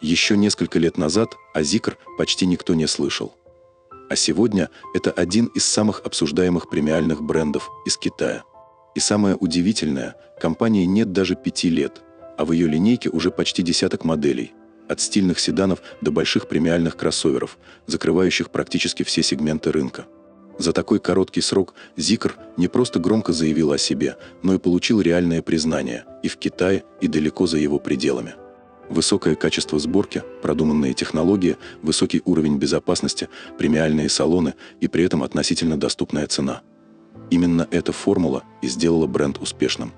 Еще несколько лет назад о Zeekr почти никто не слышал. А сегодня это один из самых обсуждаемых премиальных брендов из Китая. И самое удивительное, компании нет даже 5 лет, а в ее линейке уже почти десяток моделей, от стильных седанов до больших премиальных кроссоверов, закрывающих практически все сегменты рынка. За такой короткий срок Zeekr не просто громко заявил о себе, но и получил реальное признание и в Китае, и далеко за его пределами. Высокое качество сборки, продуманные технологии, высокий уровень безопасности, премиальные салоны и при этом относительно доступная цена. Именно эта формула и сделала бренд успешным.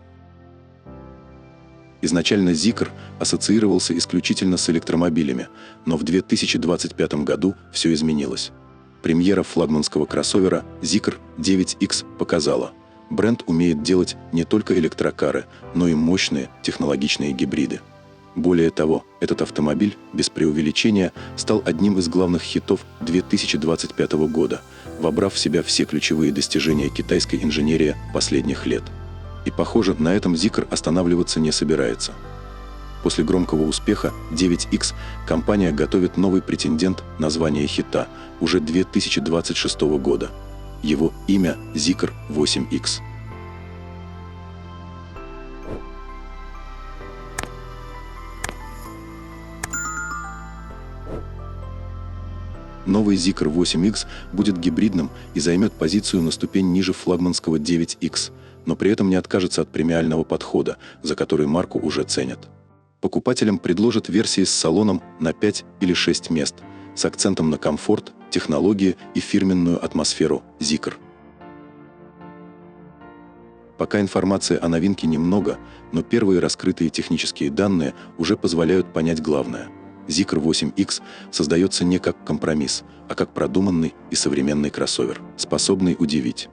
Изначально Zeekr ассоциировался исключительно с электромобилями, но в 2025 году все изменилось. Премьера флагманского кроссовера Zeekr 9X показала, бренд умеет делать не только электрокары, но и мощные технологичные гибриды. Более того, этот автомобиль, без преувеличения, стал одним из главных хитов 2025 года, вобрав в себя все ключевые достижения китайской инженерии последних лет. И, похоже, на этом Zeekr останавливаться не собирается. После громкого успеха 9X компания готовит новый претендент на звание хита уже 2026 года. Его имя Zeekr 8X. Новый Zeekr 8X будет гибридным и займет позицию на ступень ниже флагманского 9X, но при этом не откажется от премиального подхода, за который марку уже ценят. Покупателям предложат версии с салоном на 5 или 6 мест, с акцентом на комфорт, технологии и фирменную атмосферу Zeekr. Пока информации о новинке немного, но первые раскрытые технические данные уже позволяют понять главное. Zeekr 8X создается не как компромисс, а как продуманный и современный кроссовер, способный удивить.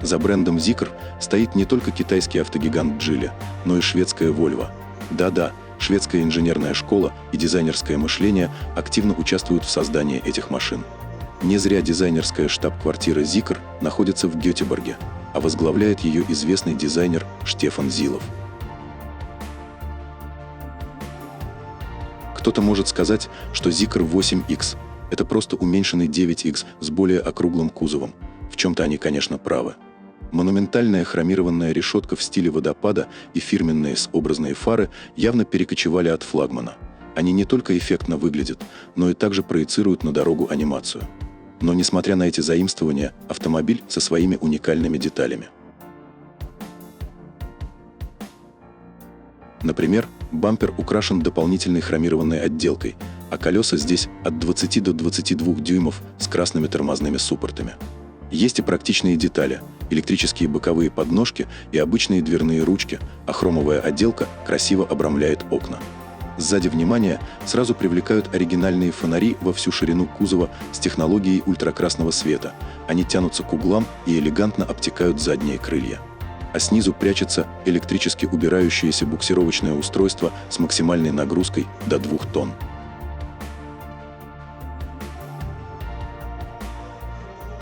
За брендом Zeekr стоит не только китайский автогигант Geely, но и шведская Volvo. Да-да, шведская инженерная школа и дизайнерское мышление активно участвуют в создании этих машин. Не зря дизайнерская штаб-квартира Zeekr находится в Гетеборге, а возглавляет ее известный дизайнер Штефан Зилов. Кто-то может сказать, что Zeekr 8X – это просто уменьшенный 9X с более округлым кузовом. В чем-то они, конечно, правы. Монументальная хромированная решетка в стиле водопада и фирменные S-образные фары явно перекочевали от флагмана. Они не только эффектно выглядят, но и также проецируют на дорогу анимацию. Но несмотря на эти заимствования, автомобиль со своими уникальными деталями. Например, бампер украшен дополнительной хромированной отделкой, а колеса здесь от 20 до 22 дюймов с красными тормозными суппортами. Есть и практичные детали – электрические боковые подножки и обычные дверные ручки, а хромовая отделка красиво обрамляет окна. Сзади внимание сразу привлекают оригинальные фонари во всю ширину кузова с технологией ультракрасного света. Они тянутся к углам и элегантно обтекают задние крылья. А снизу прячется электрически убирающееся буксировочное устройство с максимальной нагрузкой до 2 тонн.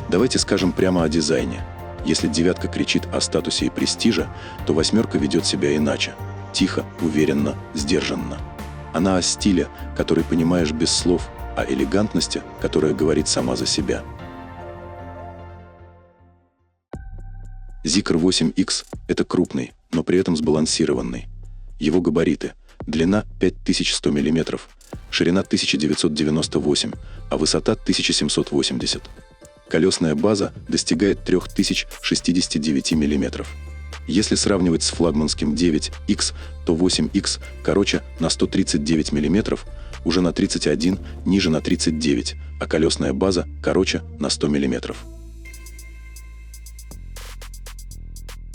Давайте скажем прямо о дизайне. Если девятка кричит о статусе и престиже, то восьмерка ведет себя иначе. Тихо, уверенно, сдержанно. Она о стиле, который понимаешь без слов, о элегантности, которая говорит сама за себя. Zeekr 8X – это крупный, но при этом сбалансированный. Его габариты – длина 5100 мм, ширина 1998, а высота 1780. Колесная база достигает 3069 мм. Если сравнивать с флагманским 9X, то 8X короче на 139 мм, уже на 31, ниже на 39, а колесная база короче на 100 мм.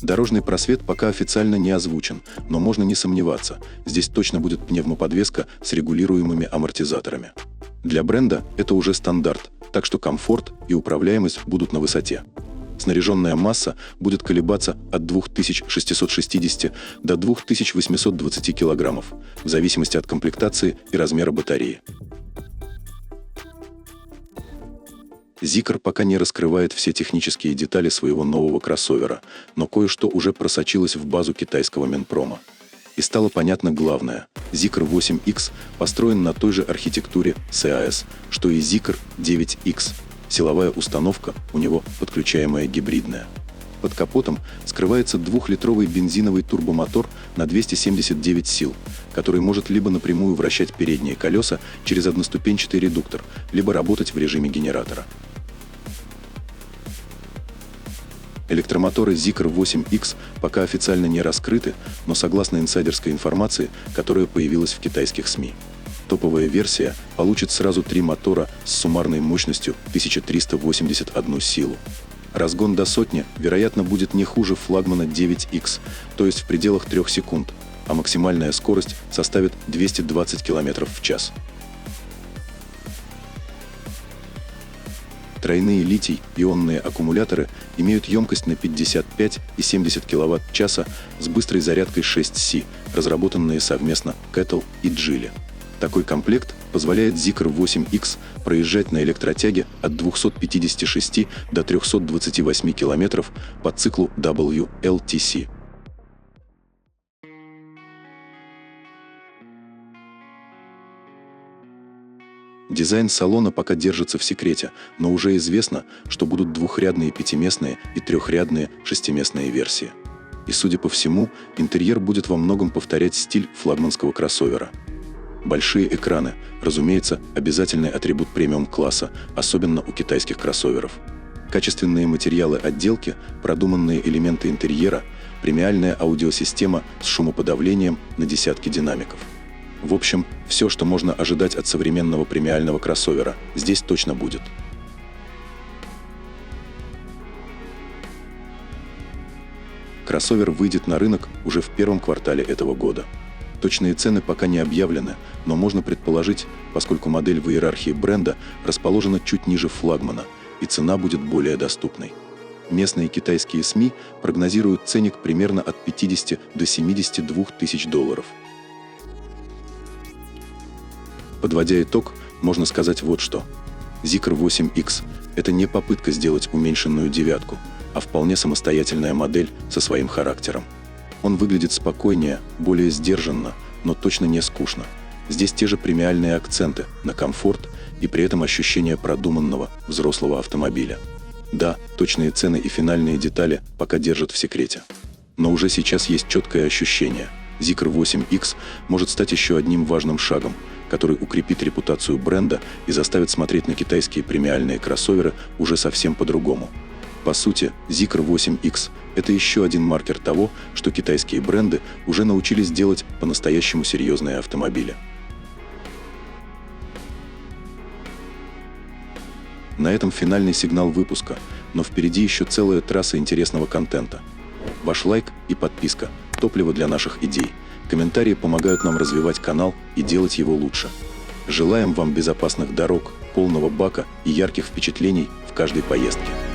Дорожный просвет пока официально не озвучен, но можно не сомневаться, здесь точно будет пневмоподвеска с регулируемыми амортизаторами. Для бренда это уже стандарт, так что комфорт и управляемость будут на высоте. Снаряженная масса будет колебаться от 2660 до 2820 кг, в зависимости от комплектации и размера батареи. Zeekr пока не раскрывает все технические детали своего нового кроссовера, но кое-что уже просочилось в базу китайского Минпрома. И стало понятно главное. Zikr 8X построен на той же архитектуре CAS, что и Zikr 9X. Силовая установка у него подключаемая гибридная. Под капотом скрывается 2-литровый бензиновый турбомотор на 279 сил, который может либо напрямую вращать передние колеса через одноступенчатый редуктор, либо работать в режиме генератора. Электромоторы Zikr 8X пока официально не раскрыты, но согласно инсайдерской информации, которая появилась в китайских СМИ. Топовая версия получит сразу 3 мотора с суммарной мощностью 1381 силу. Разгон до сотни, вероятно, будет не хуже флагмана 9X, то есть в пределах 3 секунд, а максимальная скорость составит 220 км в час. Тройные литий-ионные аккумуляторы имеют емкость на 55 и 70 кВт-часа с быстрой зарядкой 6C, разработанные совместно Kettle и Geely. Такой комплект позволяет Zikr 8X проезжать на электротяге от 256 до 328 км по циклу WLTC. Дизайн салона пока держится в секрете, но уже известно, что будут двухрядные пятиместные и трехрядные шестиместные версии. И, судя по всему, интерьер будет во многом повторять стиль флагманского кроссовера. Большие экраны, разумеется, обязательный атрибут премиум-класса, особенно у китайских кроссоверов. Качественные материалы отделки, продуманные элементы интерьера, премиальная аудиосистема с шумоподавлением на десятки динамиков. В общем, все, что можно ожидать от современного премиального кроссовера, здесь точно будет. Кроссовер выйдет на рынок уже в первом квартале этого года. Точные цены пока не объявлены, но можно предположить, поскольку модель в иерархии бренда расположена чуть ниже флагмана, и цена будет более доступной. Местные китайские СМИ прогнозируют ценник примерно от 50 до 72 тысяч долларов. Подводя итог, можно сказать вот что. Zikr 8X – это не попытка сделать уменьшенную девятку, а вполне самостоятельная модель со своим характером. Он выглядит спокойнее, более сдержанно, но точно не скучно. Здесь те же премиальные акценты на комфорт и при этом ощущение продуманного взрослого автомобиля. Да, точные цены и финальные детали пока держат в секрете. Но уже сейчас есть четкое ощущение. Zikr 8X может стать еще одним важным шагом, который укрепит репутацию бренда и заставит смотреть на китайские премиальные кроссоверы уже совсем по-другому. По сути, Zikr 8X – это еще один маркер того, что китайские бренды уже научились делать по-настоящему серьезные автомобили. На этом финальный сигнал выпуска, но впереди еще целая трасса интересного контента. Ваш лайк и подписка – топливо для наших идей. Комментарии помогают нам развивать канал и делать его лучше. Желаем вам безопасных дорог, полного бака и ярких впечатлений в каждой поездке.